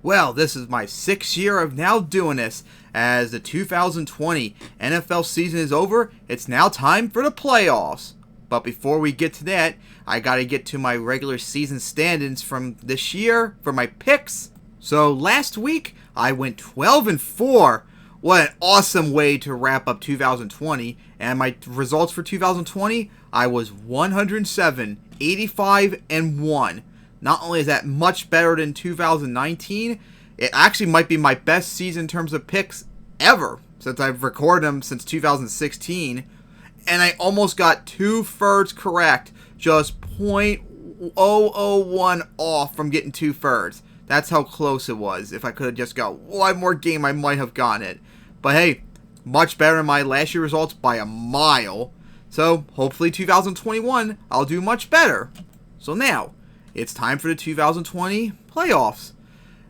Well, this is my 6th year of now doing this. As the 2020 NFL season is over, it's now time for the playoffs. But before we get to that, I gotta get to my regular season standings from this year for my picks. So last week, I went 12-4. What an awesome way to wrap up 2020. And my results for 2020, I was 107, 85, and 1. Not only is that much better than 2019, it actually might be my best season in terms of picks ever, since I've recorded them since 2016. And I almost got 2/3 correct, just 0.001 off from getting 2/3. That's how close it was. If I could have just got one more game, I might have gotten it. But hey, much better than my last year results by a mile. So hopefully 2021, I'll do much better. So now, it's time for the 2020 playoffs.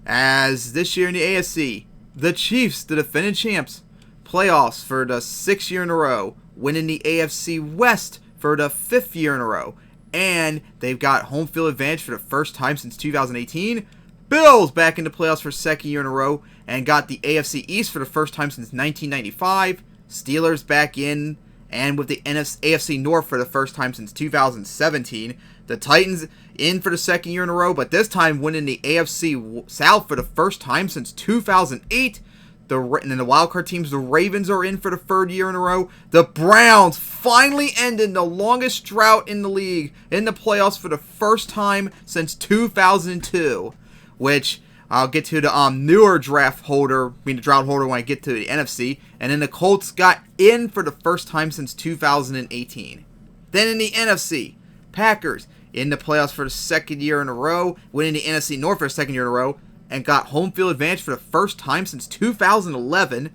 As this year in the AFC, the Chiefs, the defending champs, playoffs for the 6th year in a row, winning the AFC West for the 5th year in a row, and they've got home field advantage for the first time since 2018. Bills back in the playoffs for 2nd year in a row, and got the AFC East for the first time since 1995. Steelers back in, and with the AFC North for the first time since 2017. The Titans in for the 2nd year in a row, but this time winning the AFC South for the first time since 2008. And then the wildcard teams, the Ravens are in for the 3rd year in a row. The Browns finally ended the longest drought in the league in the playoffs for the first time since 2002, which I'll get to the newer drought holder when I get to the NFC. And then the Colts got in for the first time since 2018. Then in the NFC, Packers in the playoffs for the 2nd year in a row, winning the NFC North for the 2nd year in a row, and got home field advantage for the first time since 2011.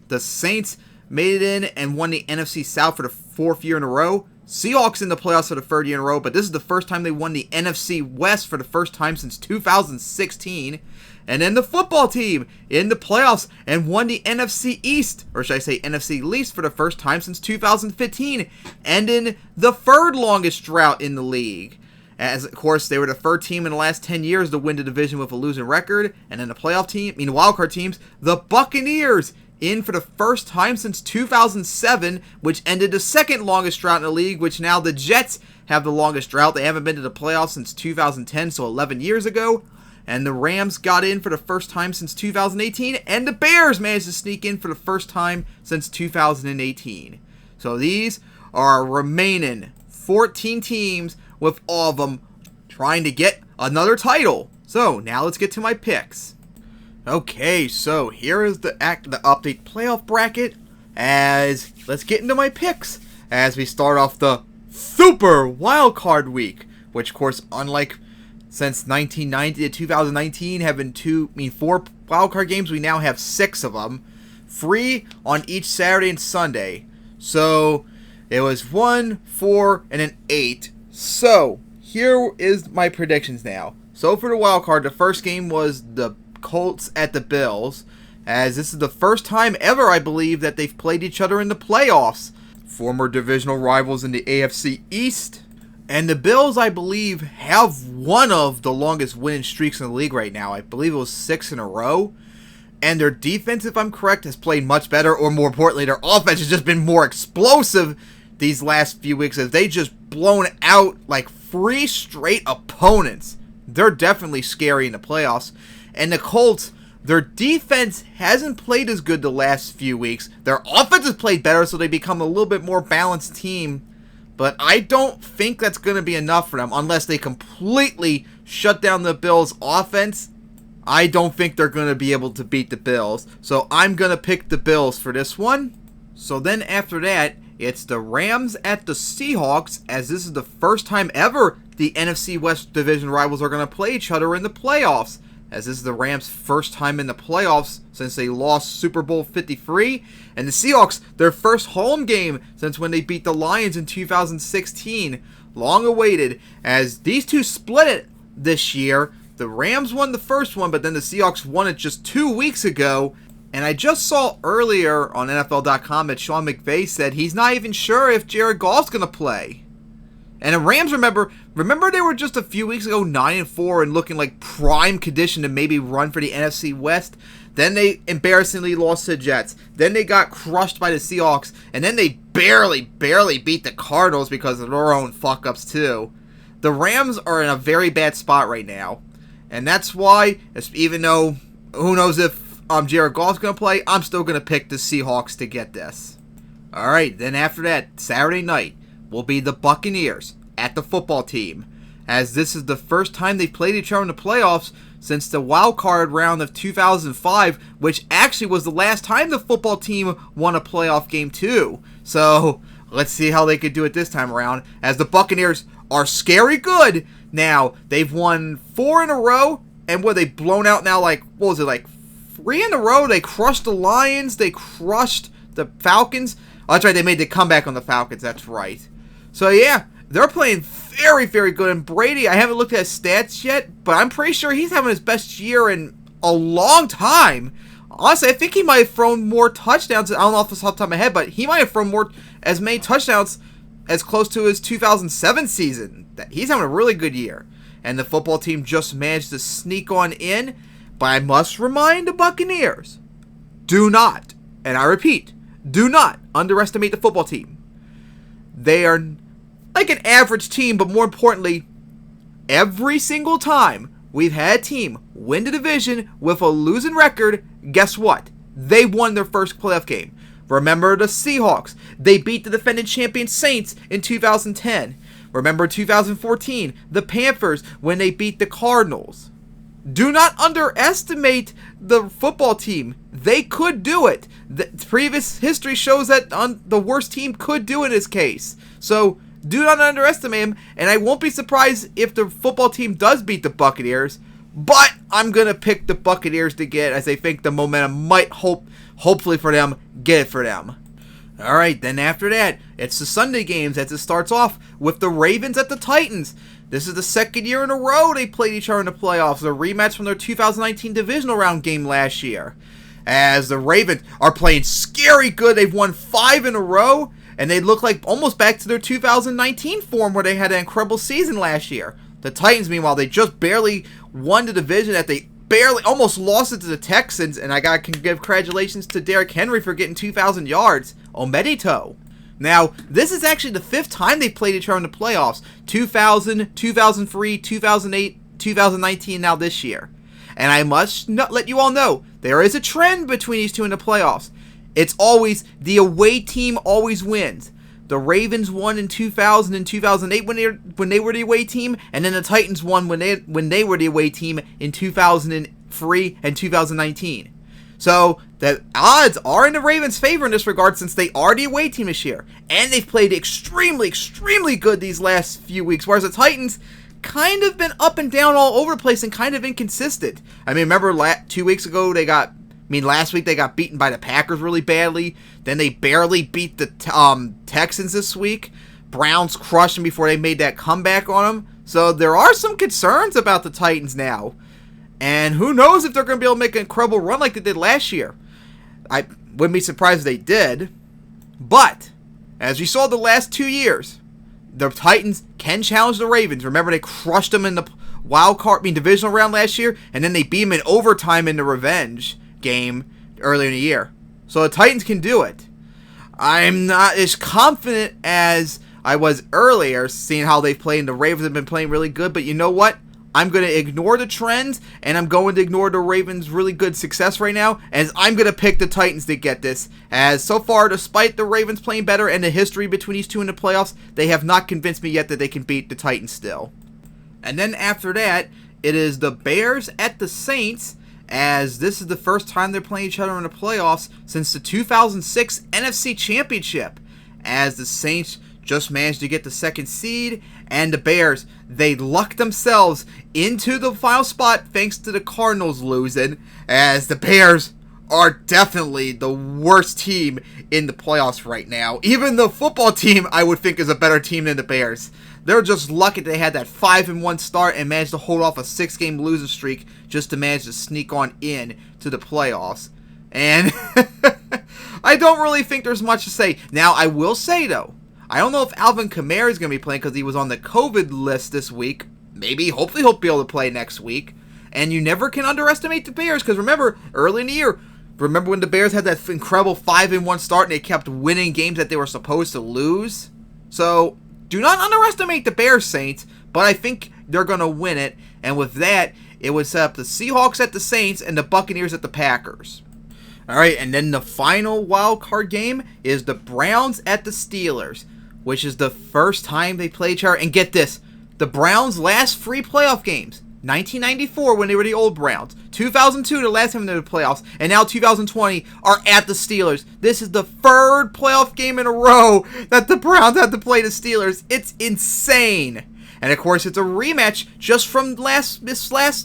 The Saints made it in and won the NFC South for the 4th year in a row. Seahawks in the playoffs for the 3rd year in a row, but this is the first time they won the NFC West for the first time since 2016. And then the football team in the playoffs and won the NFC East, or should I say NFC Least, for the first time since 2015, ending the 3rd longest drought in the league. As, of course, they were the 3rd team in the last 10 years to win the division with a losing record. And then the wildcard teams, the Buccaneers, in for the first time since 2007, which ended the 2nd longest drought in the league, which now the Jets have the longest drought. They haven't been to the playoffs since 2010, so 11 years ago. And the Rams got in for the first time since 2018, and the Bears managed to sneak in for the first time since 2018. So these are remaining 14 teams, with all of them trying to get another title. So now let's get to my picks. Okay, so here is the update playoff bracket. Let's get into my picks as we start off the Super Wildcard Week, which of course, unlike since 1990 to 2019 having 4 wildcard games, we now have 6 of them, free on each Saturday and Sunday. So it was 1, 4, and an 8. So, here is my predictions now. So, for the wild card, the first game was the Colts at the Bills, as this is the first time ever, I believe, that they've played each other in the playoffs. Former divisional rivals in the AFC East. And the Bills, I believe, have one of the longest winning streaks in the league right now. I believe it was 6 in a row. And their defense, if I'm correct, has played much better, or more importantly, their offense has just been more explosive these last few weeks, as they just blown out like 3 straight opponents. They're definitely scary in the playoffs. And the Colts, their defense hasn't played as good the last few weeks. Their offense has played better, so they become a little bit more balanced team. But I don't think that's going to be enough for them unless they completely shut down the Bills' offense. I don't think they're going to be able to beat the Bills. So I'm going to pick the Bills for this one. So then after that, it's the Rams at the Seahawks, as this is the first time ever the NFC West division rivals are going to play each other in the playoffs, as this is the Rams' first time in the playoffs since they lost Super Bowl 53, and the Seahawks, their first home game since when they beat the Lions in 2016. Long awaited, as these two split it this year. The Rams won the first one, but then the Seahawks won it just 2 weeks ago. And I just saw earlier on NFL.com that Sean McVay said he's not even sure if Jared Goff's going to play. And the Rams, remember they were just a few weeks ago 9-4 and looking like prime condition to maybe run for the NFC West. Then they embarrassingly lost to the Jets. Then they got crushed by the Seahawks. And then they barely beat the Cardinals because of their own fuck-ups too. The Rams are in a very bad spot right now. And that's why, even though who knows if Jared Goff's going to play, I'm still going to pick the Seahawks to get this. Alright, then after that, Saturday night will be the Buccaneers at the football team, as this is the first time they've played each other in the playoffs since the wild card round of 2005, which actually was the last time the football team won a playoff game too. So let's see how they could do it this time around, as the Buccaneers are scary good. Now, they've won 4 in a row, and they've blown out now, like 3 in a row. They crushed the Lions, they crushed the Falcons. Oh, that's right, they made the comeback on the Falcons, that's right. So yeah, they're playing very, very good. And Brady, I haven't looked at his stats yet, but I'm pretty sure he's having his best year in a long time. Honestly, I think he might have thrown more touchdowns. I don't know off the top of my head, but he might have thrown as many touchdowns as close to his 2007 season. He's having a really good year. And the football team just managed to sneak on in. But I must remind the Buccaneers, do not, and I repeat, do not underestimate the football team. They are like an average team, but more importantly, every single time we've had a team win the division with a losing record, guess what? They won their first playoff game. Remember the Seahawks. They beat the defending champion Saints in 2010. Remember 2014, the Panthers, when they beat the Cardinals. Do not underestimate the football team. They could do it. The previous history shows that the worst team could do it in this case. So do not underestimate them, and I won't be surprised if the football team does beat the Buccaneers, but I'm going to pick the Buccaneers to get, as I think the momentum might hopefully for them, get it for them. Alright, then after that, it's the Sunday games as it starts off with the Ravens at the Titans. This is the second year in a row they played each other in the playoffs, a rematch from their 2019 Divisional Round game last year. As the Ravens are playing scary good, they've won 5 in a row, and they look like almost back to their 2019 form where they had an incredible season last year. The Titans, meanwhile, they just barely won the division, that they barely almost lost it to the Texans, and I can give congratulations to Derrick Henry for getting 2,000 yards. Omedito. Now, this is actually the 5th time they played each other in the playoffs. 2000, 2003, 2008, 2019, now this year. And I must let you all know, there is a trend between these two in the playoffs. It's always, the away team always wins. The Ravens won in 2000 and 2008 when they were the away team, and then the Titans won when they were the away team in 2003 and 2019. So the odds are in the Ravens' favor in this regard, since they are the away team this year, and they've played extremely, extremely good these last few weeks, whereas the Titans kind of been up and down all over the place and kind of inconsistent. I mean, remember 2 weeks ago last week they got beaten by the Packers really badly. Then they barely beat the Texans this week. Browns crushed them before they made that comeback on them. So there are some concerns about the Titans now. And who knows if they're going to be able to make an incredible run like they did last year. I wouldn't be surprised if they did. But, as we saw the last 2 years, the Titans can challenge the Ravens. Remember, they crushed them in the divisional round last year, and then they beat them in overtime in the revenge game earlier in the year. So the Titans can do it. I'm not as confident as I was earlier, seeing how they've played, and the Ravens have been playing really good, but you know what? I'm going to ignore the trends, and I'm going to ignore the Ravens' really good success right now, as I'm going to pick the Titans to get this, as so far, despite the Ravens playing better and the history between these two in the playoffs, they have not convinced me yet that they can beat the Titans still. And then after that, it is the Bears at the Saints, as this is the first time they're playing each other in the playoffs since the 2006 NFC Championship, as the Saints just managed to get the 2nd seed, and the Bears, they lucked themselves into the final spot thanks to the Cardinals losing, as the Bears are definitely the worst team in the playoffs right now. Even the football team, I would think, is a better team than the Bears. They're just lucky they had that 5-1 start and managed to hold off a 6-game losing streak just to manage to sneak on in to the playoffs. And I don't really think there's much to say. Now, I will say, though, I don't know if Alvin Kamara is going to be playing because he was on the COVID list this week. Hopefully he'll be able to play next week. And you never can underestimate the Bears because remember, early in the year, remember when the Bears had that incredible 5-1 start and they kept winning games that they were supposed to lose? So, do not underestimate the Bears, Saints, but I think they're going to win it. And with that, it would set up the Seahawks at the Saints and the Buccaneers at the Packers. Alright, and then the final wild card game is the Browns at the Steelers, which is the first time they play each other. And get this, the Browns' last 3 playoff games, 1994 when they were the old Browns, 2002 the last time they were in the playoffs, and now 2020 are at the Steelers. This is the 3rd playoff game in a row that the Browns have to play the Steelers. It's insane. And of course, it's a rematch just from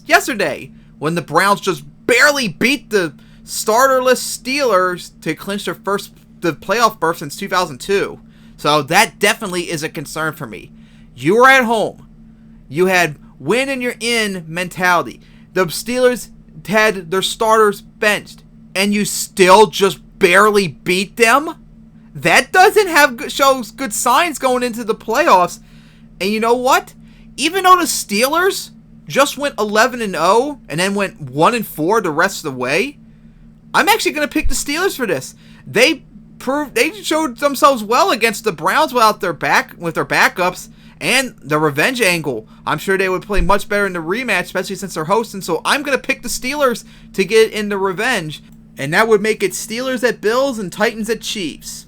yesterday when the Browns just barely beat the starterless Steelers to clinch the playoff berth since 2002. So that definitely is a concern for me. You were at home. You had win and you're in mentality. The Steelers had their starters benched, and you still just barely beat them? That doesn't shows good signs going into the playoffs. And you know what? Even though the Steelers just went 11-0 and then went 1-4 the rest of the way, I'm actually going to pick the Steelers for this. They showed themselves well against the Browns with their backups and the revenge angle. I'm sure they would play much better in the rematch, especially since they're hosting. So I'm going to pick the Steelers to get in the revenge, and that would make it Steelers at Bills and Titans at Chiefs.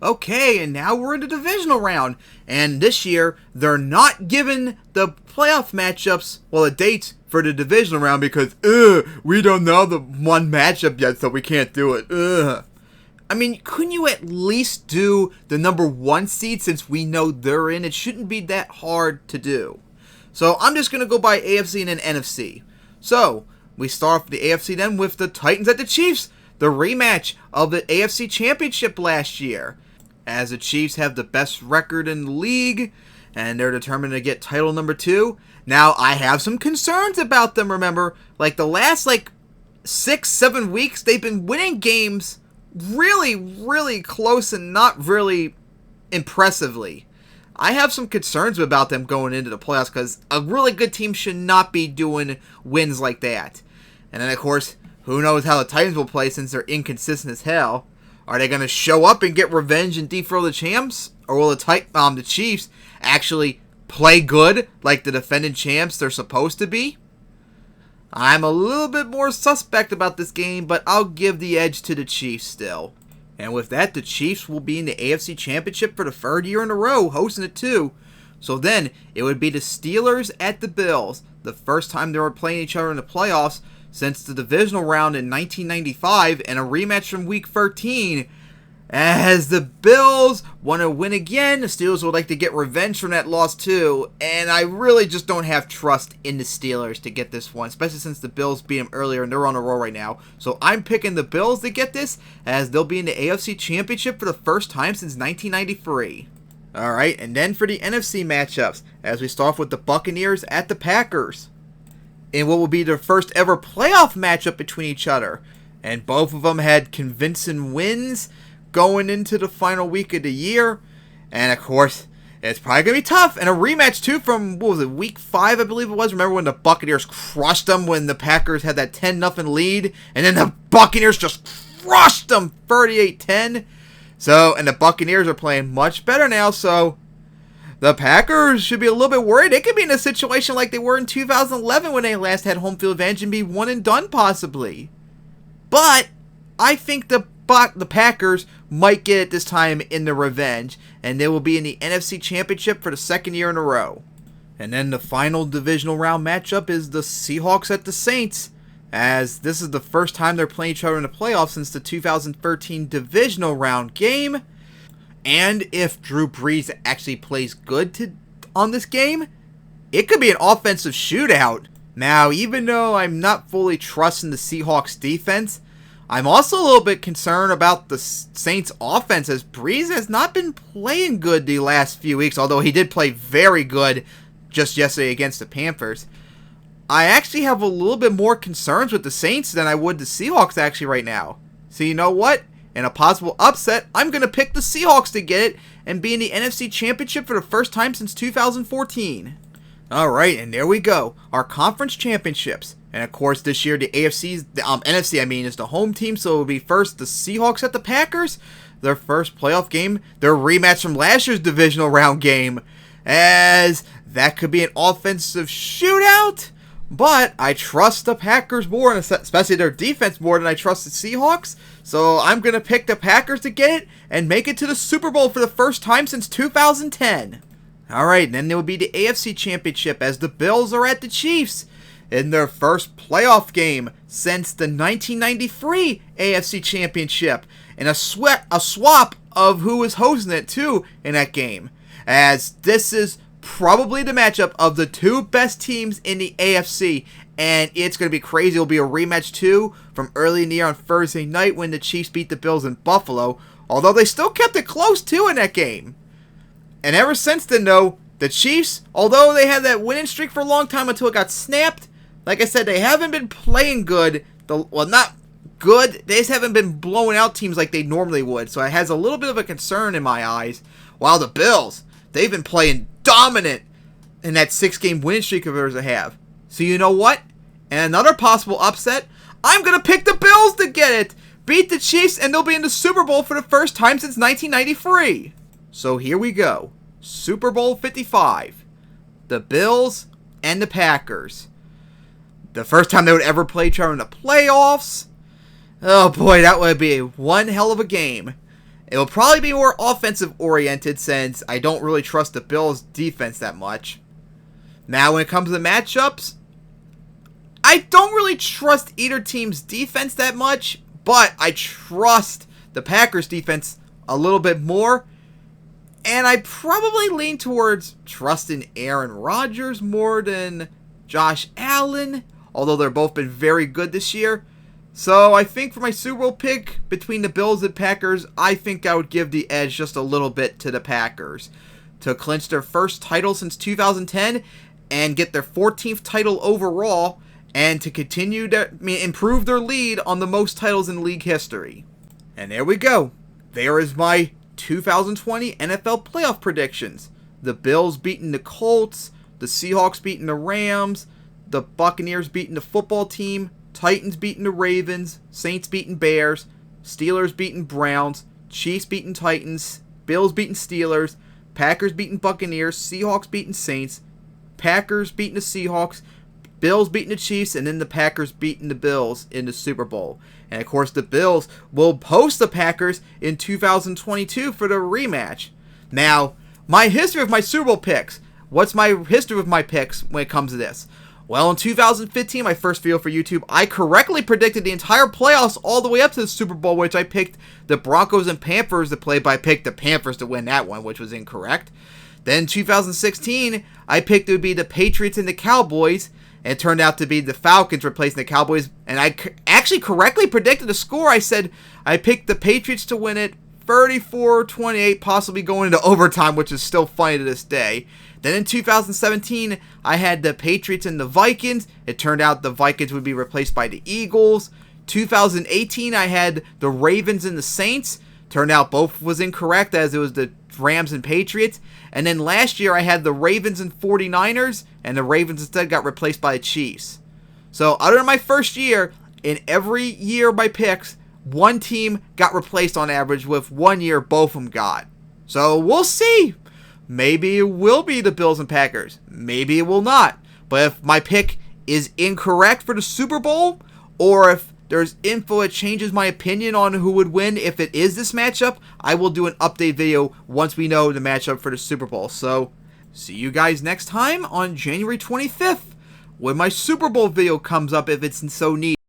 Okay, and now we're in the divisional round. And this year, they're not giving the playoff matchups, the dates for the divisional round because, we don't know the one matchup yet, so we can't do it. I mean, couldn't you at least do the number 1 seed since we know they're in? It shouldn't be that hard to do. So I'm just going to go by AFC and then NFC. So, we start off the AFC then with the Titans at the Chiefs, the rematch of the AFC Championship last year. As the Chiefs have the best record in the league, and they're determined to get title number 2. Now, I have some concerns about them, remember. Like, the last, 6-7 weeks, they've been winning games really, really close and not really impressively. I have some concerns about them going into the playoffs because a really good team should not be doing wins like that. And then, of course, who knows how the Titans will play since they're inconsistent as hell. Are they going to show up and get revenge and defrow the champs? Or will the Chiefs actually play good like the defending champs they're supposed to be? I'm a little bit more suspect about this game, but I'll give the edge to the Chiefs still. And with that, the Chiefs will be in the AFC Championship for the 3rd year in a row, hosting it too. So then, it would be the Steelers at the Bills, the first time they were playing each other in the playoffs since the Divisional Round in 1995, and a rematch from Week 13. As the Bills want to win again, the Steelers would like to get revenge from that loss too, and I really just don't have trust in the Steelers to get this one, especially since the Bills beat them earlier and they're on a roll right now. So I'm picking the Bills to get this, as they'll be in the AFC Championship for the first time since 1993. Alright, and then for the NFC matchups, as we start off with the Buccaneers at the Packers, in what will be their first ever playoff matchup between each other. And both of them had convincing wins going into the final week of the year. And of course, it's probably going to be tough. And a rematch too from, week 5 I believe it was. Remember when the Buccaneers crushed them when the Packers had that 10-0 lead? And then the Buccaneers just crushed them 38-10. So, and the Buccaneers are playing much better now, so the Packers should be a little bit worried. They could be in a situation like they were in 2011 when they last had home field advantage and be one and done possibly. But I think the Packers might get it this time in the revenge, and they will be in the NFC Championship for the 2nd year in a row. And then the final divisional round matchup is the Seahawks at the Saints, as this is the first time they're playing each other in the playoffs since the 2013 divisional round game. And if Drew Brees actually plays good on this game, it could be an offensive shootout. Now, even though I'm not fully trusting the Seahawks defense, I'm also a little bit concerned about the Saints offense, as Brees has not been playing good the last few weeks, although he did play very good just yesterday against the Panthers. I actually have a little bit more concerns with the Saints than I would the Seahawks actually right now. So you know what? In a possible upset, I'm going to pick the Seahawks to get it and be in the NFC Championship for the first time since 2014. Alright, and there we go. Our conference championships. And of course, this year, the NFC, is the home team, so it will be first the Seahawks at the Packers. Their first playoff game, their rematch from last year's divisional round game. As that could be an offensive shootout. But I trust the Packers more, especially their defense more than I trust the Seahawks. So I'm going to pick the Packers to get it and make it to the Super Bowl for the first time since 2010. Alright, then there will be the AFC Championship as the Bills are at the Chiefs in their first playoff game since the 1993 AFC Championship. And a swap of who is hosting it too in that game. As this is probably the matchup of the two best teams in the AFC. And it's going to be crazy. It'll be a rematch too from early in the year on Thursday night when the Chiefs beat the Bills in Buffalo. Although they still kept it close too in that game. And ever since then, though, the Chiefs, although they had that winning streak for a long time until it got snapped, like I said, they haven't been playing good. Not good. They just haven't been blowing out teams like they normally would. So it has a little bit of a concern in my eyes. While the Bills, they've been playing dominant in that 6-game winning streak of theirs they have. So you know what? And another possible upset, I'm going to pick the Bills to get it. Beat the Chiefs, and they'll be in the Super Bowl for the first time since 1993. So here we go. Super Bowl 55. The Bills and the Packers. The first time they would ever play each other in the playoffs. Oh boy, that would be one hell of a game. It will probably be more offensive oriented since I don't really trust the Bills defense that much. Now when it comes to the matchups, I don't really trust either team's defense that much, but I trust the Packers defense a little bit more. And I probably lean towards trusting Aaron Rodgers more than Josh Allen, although they've both been very good this year. So I think for my Super Bowl pick between the Bills and Packers, I think I would give the edge just a little bit to the Packers to clinch their first title since 2010 and get their 14th title overall and to continue to improve their lead on the most titles in league history. And there we go. There is my 2020 NFL playoff predictions. The Bills beating the Colts, the Seahawks beating the Rams, the Buccaneers beating the football team, Titans beating the Ravens, Saints beating Bears, Steelers beating Browns, Chiefs beating Titans, Bills beating Steelers, Packers beating Buccaneers, Seahawks beating Saints, Packers beating the Seahawks, Bills beating the Chiefs, and then the Packers beating the Bills in the Super Bowl. And of course, the Bills will host the Packers in 2022 for the rematch. Now, my history of my Super Bowl picks. What's my history of my picks when it comes to this? Well, in 2015, my first video for YouTube, I correctly predicted the entire playoffs all the way up to the Super Bowl, which I picked the Broncos and Panthers to play, but I picked the Panthers to win that one, which was incorrect. Then 2016, I picked it would be the Patriots and the Cowboys, and it turned out to be the Falcons replacing the Cowboys. And I actually correctly predicted the score. I said I picked the Patriots to win it 34-28, possibly going into overtime, which is still funny to this day. Then in 2017, I had the Patriots and the Vikings. It turned out the Vikings would be replaced by the Eagles. 2018, I had the Ravens and the Saints. Turned out both was incorrect as it was the Rams and Patriots. And then last year, I had the Ravens and 49ers, and the Ravens instead got replaced by the Chiefs. So other than my first year, in every year of my picks, one team got replaced on average, with 1 year both of them got. So we'll see. Maybe it will be the Bills and Packers. Maybe it will not. But if my pick is incorrect for the Super Bowl, or if there's info that changes my opinion on who would win if it is this matchup, I will do an update video once we know the matchup for the Super Bowl. So, see you guys next time on January 25th, when my Super Bowl video comes up if it's so needed.